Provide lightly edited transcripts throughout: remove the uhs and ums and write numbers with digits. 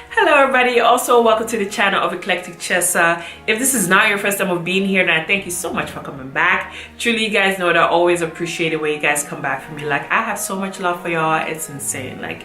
Hello everybody, also welcome to the channel of Eclectic Chessa. If this is not your first time of being here, then I thank you so much for coming back. Truly, you guys know that I always appreciate the way you guys come back for me. Like, I have so much love for y'all, it's insane. Like,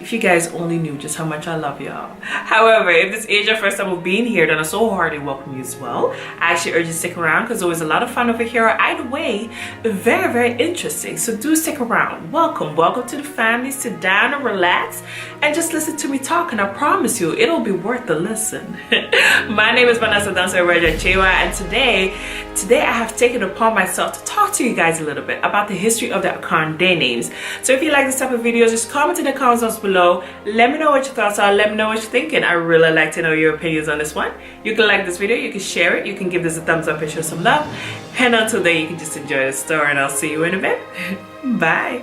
if you guys only knew just how much I love y'all. However, if this is your first time of being here, then I so heartily welcome you as well. I actually urge you to stick around because there's always a lot of fun over here. Either way, very interesting. So do stick around. Welcome to the family. Sit down and relax and just listen to me talk, and I promise you it'll be worth the listen. My name is Vanessa Danso-Chewa, and today I have taken upon myself to talk to you guys a little bit about the history of the Akan day names. So if you like this type of videos, just comment in the comments down below. Let me know what your thoughts are. Let me know what you're thinking. I really like to know your opinions on this one. You can like this video, you can share it, you can give this a thumbs up and show some love, and until then you can just enjoy the story, and I'll see you in a bit. Bye.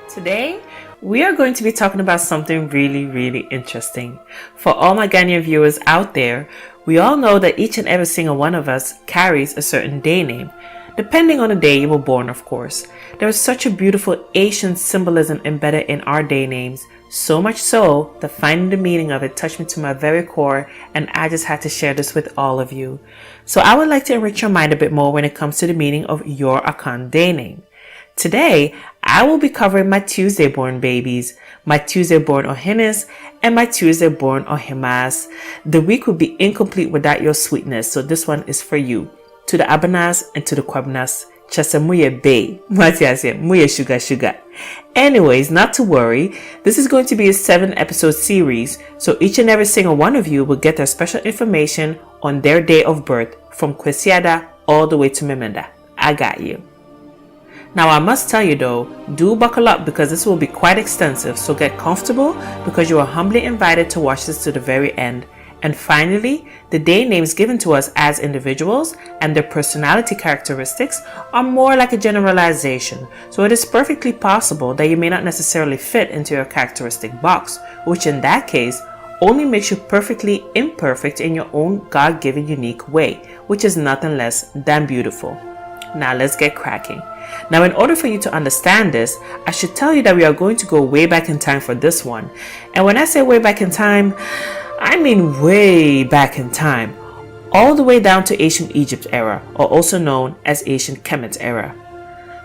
Today we are going to be talking about something really interesting. For all my Ghanaian viewers out there, we all know that each and every single one of us carries a certain day name, depending on the day you were born, of course. There is such a beautiful Asian symbolism embedded in our day names, so much so that finding the meaning of it touched me to my very core, and I just had to share this with all of you. So I would like to enrich your mind a bit more when it comes to the meaning of your Akan day name. Today, I will be covering my Tuesday born babies, my Tuesday born Ohinis, and my Tuesday born Ohimas. The week would be incomplete without your sweetness, so this one is for you. To the Abanas and to the Kwabnas, Chasamuye Bay, Matiase, Muye Sugar. Anyways, not to worry, this is going to be a 7-episode series, so each and every single one of you will get their special information on their day of birth, from Kwesiada all the way to Memenda. I got you. Now I must tell you though, do buckle up because this will be quite extensive, so get comfortable because you are humbly invited to watch this to the very end. And finally, the day names given to us as individuals and their personality characteristics are more like a generalization, so it is perfectly possible that you may not necessarily fit into your characteristic box, which in that case only makes you perfectly imperfect in your own God-given unique way, which is nothing less than beautiful. Now let's get cracking. Now, in order for you to understand this, I should tell you that we are going to go way back in time for this one. And when I say way back in time, I mean way back in time, all the way down to ancient Egypt era, or also known as ancient Kemet era.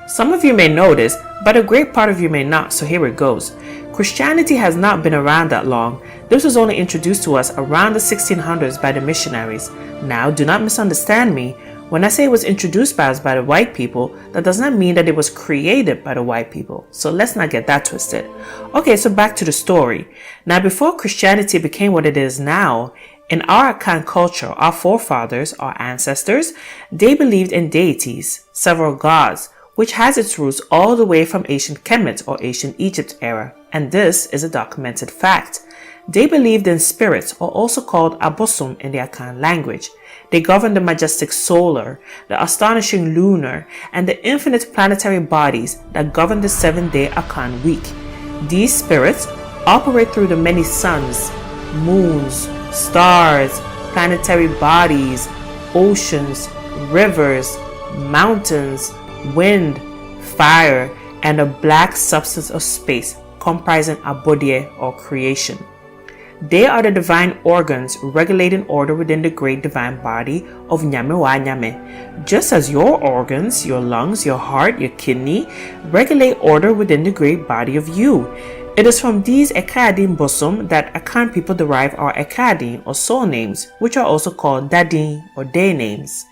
Some of you may know this, but a great part of you may not, so here it goes. Christianity has not been around that long. This was only introduced to us around the 1600s by the missionaries. Now, do not misunderstand me. When I say it was introduced by us by the white people, that does not mean that it was created by the white people. So let's not get that twisted. Okay, so back to the story. Now, before Christianity became what it is now, in our Akan culture, our forefathers, our ancestors, they believed in deities, several gods, which has its roots all the way from ancient Kemet or ancient Egypt era. And this is a documented fact. They believed in spirits, or also called Abosum in the Akan language. They governed the majestic solar, the astonishing lunar, and the infinite planetary bodies that govern the 7-day Akan week. These spirits operate through the many suns, moons, stars, planetary bodies, oceans, rivers, mountains, wind, fire, and a black substance of space comprising Abodie or creation. They are the divine organs regulating order within the great divine body of Nyame wa Nyame. Just as your organs, your lungs, your heart, your kidney regulate order within the great body of you. It is from these Ekadin Bosum that Akan people derive our Ekadin or soul names, which are also called Dadin or day names.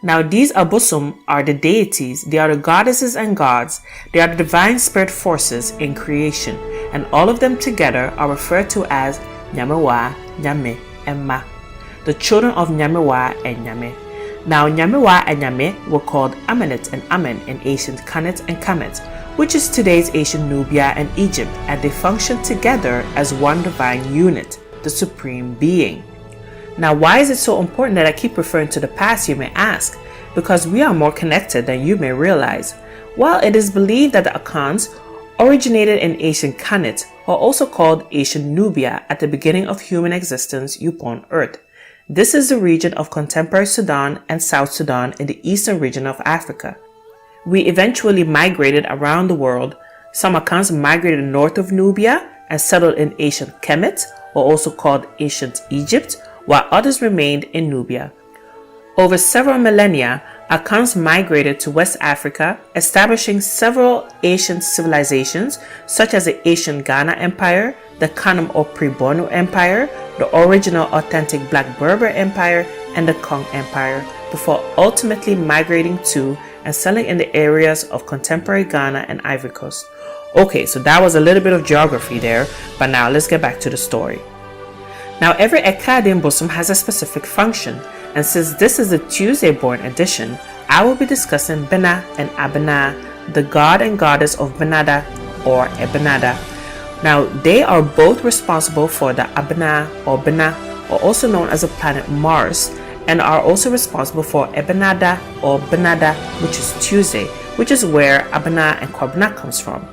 Now these Abosum are the deities, they are the goddesses and gods, they are the divine spirit forces in creation, and all of them together are referred to as Nyamewa, Nyame, and Ma, the children of Nyamewa and Nyame. Now Nyamewa and Nyame were called Amenet and Amen in ancient Kanet and Kamet, which is today's ancient Nubia and Egypt, and they function together as one divine unit, the Supreme Being. Now, why is it so important that I keep referring to the past, you may ask? Because we are more connected than you may realize. Well, it is believed that the Akans originated in ancient Kanet, or also called ancient Nubia, at the beginning of human existence upon Earth. This is the region of contemporary Sudan and South Sudan in the eastern region of Africa. We eventually migrated around the world. Some Akans migrated north of Nubia and settled in ancient Kemet, or also called ancient Egypt, while others remained in Nubia. Over several millennia, Akans migrated to West Africa, establishing several ancient civilizations such as the ancient Ghana Empire, the Kanem or Pre-Bornu Empire, the original authentic Black Berber Empire, and the Kong Empire, before ultimately migrating to and settling in the areas of contemporary Ghana and Ivory Coast. Okay, so that was a little bit of geography there, but now let's get back to the story. Now every Ekadin Bosom has a specific function, and since this is the Tuesday-born edition, I will be discussing Bena and Abena, the god and goddess of Benada or Ebenada. Now they are both responsible for the Abena or Bena, or also known as the planet Mars, and are also responsible for Ebenada or Benada, which is Tuesday, which is where Abena and Kwabena comes from.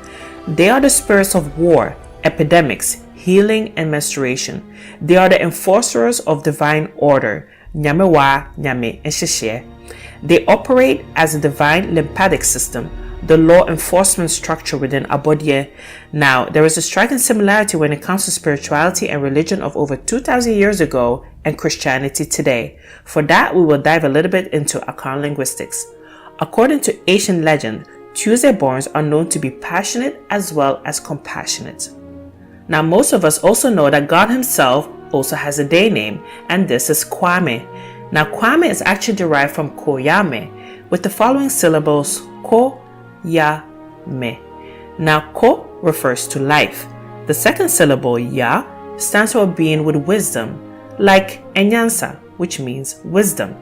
They are the spirits of war, epidemics, healing, and menstruation. They are the enforcers of divine order, Nyamewa, Nyame, and Sheshe. They operate as a divine lymphatic system, the law enforcement structure within Abodie. Now, there is a striking similarity when it comes to spirituality and religion of over 2,000 years ago and Christianity today. For that, we will dive a little bit into Akan linguistics. According to ancient legend, Tuesday-borns are known to be passionate as well as compassionate. Now, most of us also know that God himself also has a day name, and this is Kwame. Now, Kwame is actually derived from Koyame, with the following syllables Ko, Ya, Me. Now, Ko refers to life. The second syllable, Ya, stands for being with wisdom, like Enyansa, which means wisdom.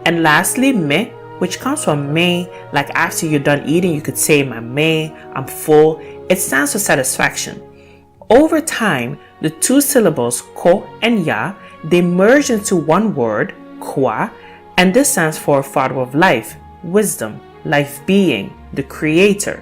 And lastly, Me, which comes from Me, like after you're done eating, you could say, "My Me, I'm full." It stands for satisfaction. Over time, the two syllables Ko and Ya, they merge into one word, Kwa, and this stands for Father of Life, Wisdom, Life Being, the Creator.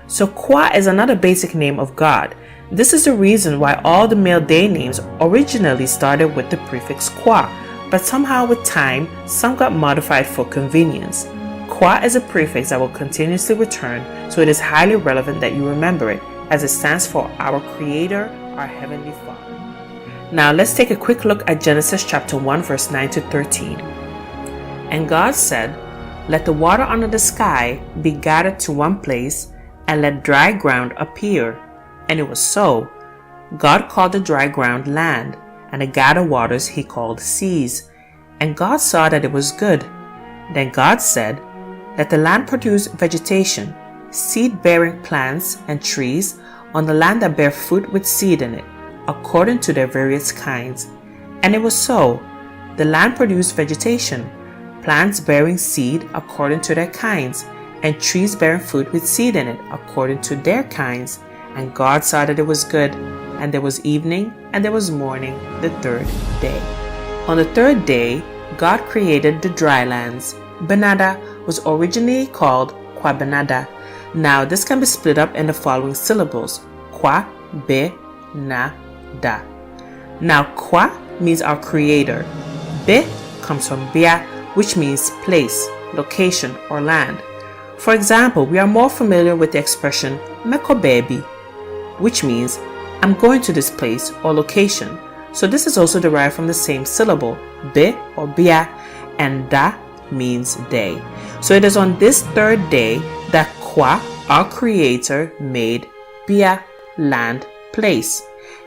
So Kwa is another basic name of God. This is the reason why all the male day names originally started with the prefix Kwa, but somehow with time, some got modified for convenience. Kwa is a prefix that will continuously return, so it is highly relevant that you remember it, as it stands for our Creator, our Heavenly Father. Now let's take a quick look at Genesis chapter 1 verse 9 to 13. And God said, "Let the water under the sky be gathered to one place, and let dry ground appear." And it was so. God called the dry ground land, and the gathered waters he called seas. And God saw that it was good. Then God said, "Let the land produce vegetation, seed-bearing plants and trees on the land that bear fruit with seed in it, according to their various kinds." And it was so. The land produced vegetation, plants bearing seed according to their kinds, and trees bearing fruit with seed in it according to their kinds. And God saw that it was good. And there was evening, and there was morning, the third day. On the third day, God created the dry lands. Benada was originally called Kwabenada. Now, this can be split up in the following syllables: Kwa, Be, Na, Da. Now, Kwa means our Creator. Be comes from Bia, which means place, location, or land. For example, we are more familiar with the expression Meko Baby, which means I'm going to this place or location. So this is also derived from the same syllable, Be or Bia, and Da means day. So it is on this third day that Kwa, our Creator, made Bia, land, place.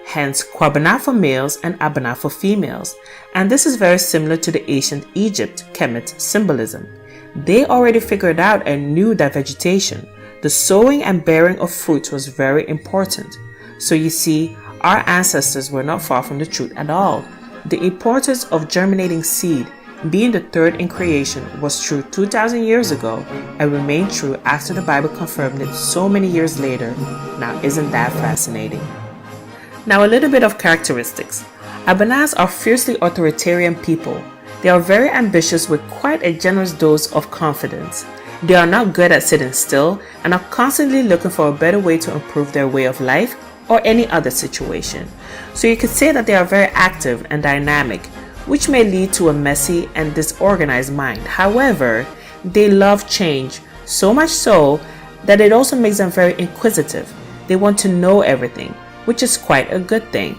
Hence Kwabena for males and Abena for females. And this is very similar to the ancient Egypt Kemet symbolism. They already figured out and knew that vegetation, the sowing and bearing of fruits, was very important. So you see, our ancestors were not far from the truth at all. The importance of germinating seed, being the third in creation, was true 2,000 years ago and remained true after the Bible confirmed it so many years later. Now, isn't that fascinating? Now, a little bit of characteristics. Abenas are fiercely authoritarian people. They are very ambitious with quite a generous dose of confidence. They are not good at sitting still and are constantly looking for a better way to improve their way of life or any other situation. So you could say that they are very active and dynamic, which may lead to a messy and disorganized mind. However, they love change, so much so that it also makes them very inquisitive. They want to know everything, which is quite a good thing.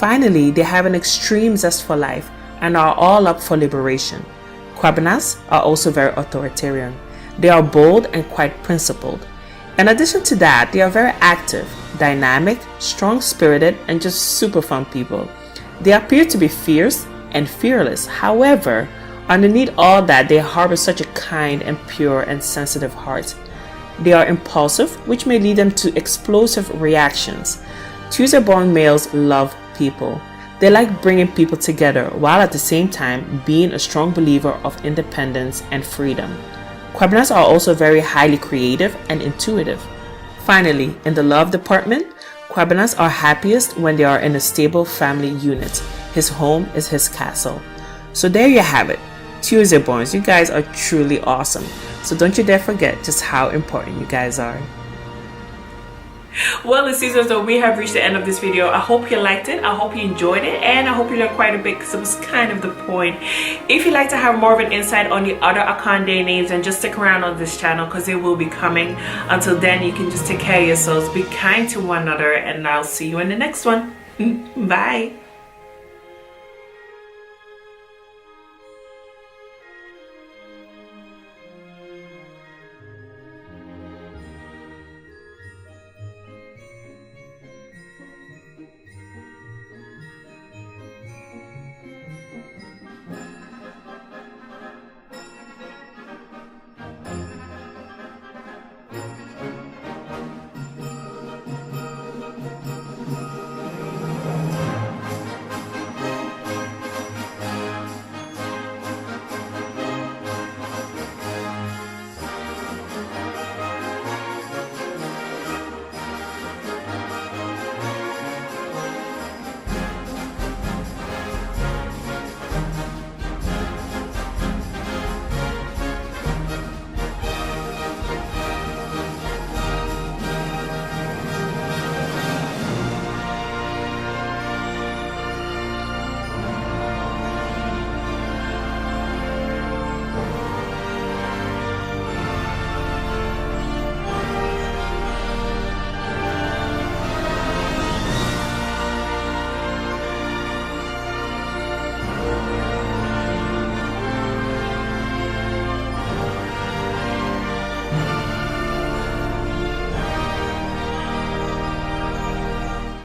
Finally, they have an extreme zest for life and are all up for liberation. Kwabenas are also very authoritarian. They are bold and quite principled. In addition to that, they are very active, dynamic, strong-spirited, and just super fun people. They appear to be fierce and fearless. However, underneath all that, they harbor such a kind and pure and sensitive heart. They are impulsive, which may lead them to explosive reactions. Tuesday-born males love people. They like bringing people together while at the same time being a strong believer of independence and freedom. Kwabenas are also very highly creative and intuitive. Finally, in the love department, Kwabenas are happiest when they are in a stable family unit. His home is his castle. So there you have it. Tuesday-borns, you guys are truly awesome. So don't you dare forget just how important you guys are. Well, it seems as though we have reached the end of this video. I hope you liked it. I hope you enjoyed it. And I hope you learned quite a bit because it was kind of the point. If you'd like to have more of an insight on the other Akande names, then just stick around on this channel because they will be coming. Until then, you can just take care of yourselves. Be kind to one another. And I'll see you in the next one. Bye.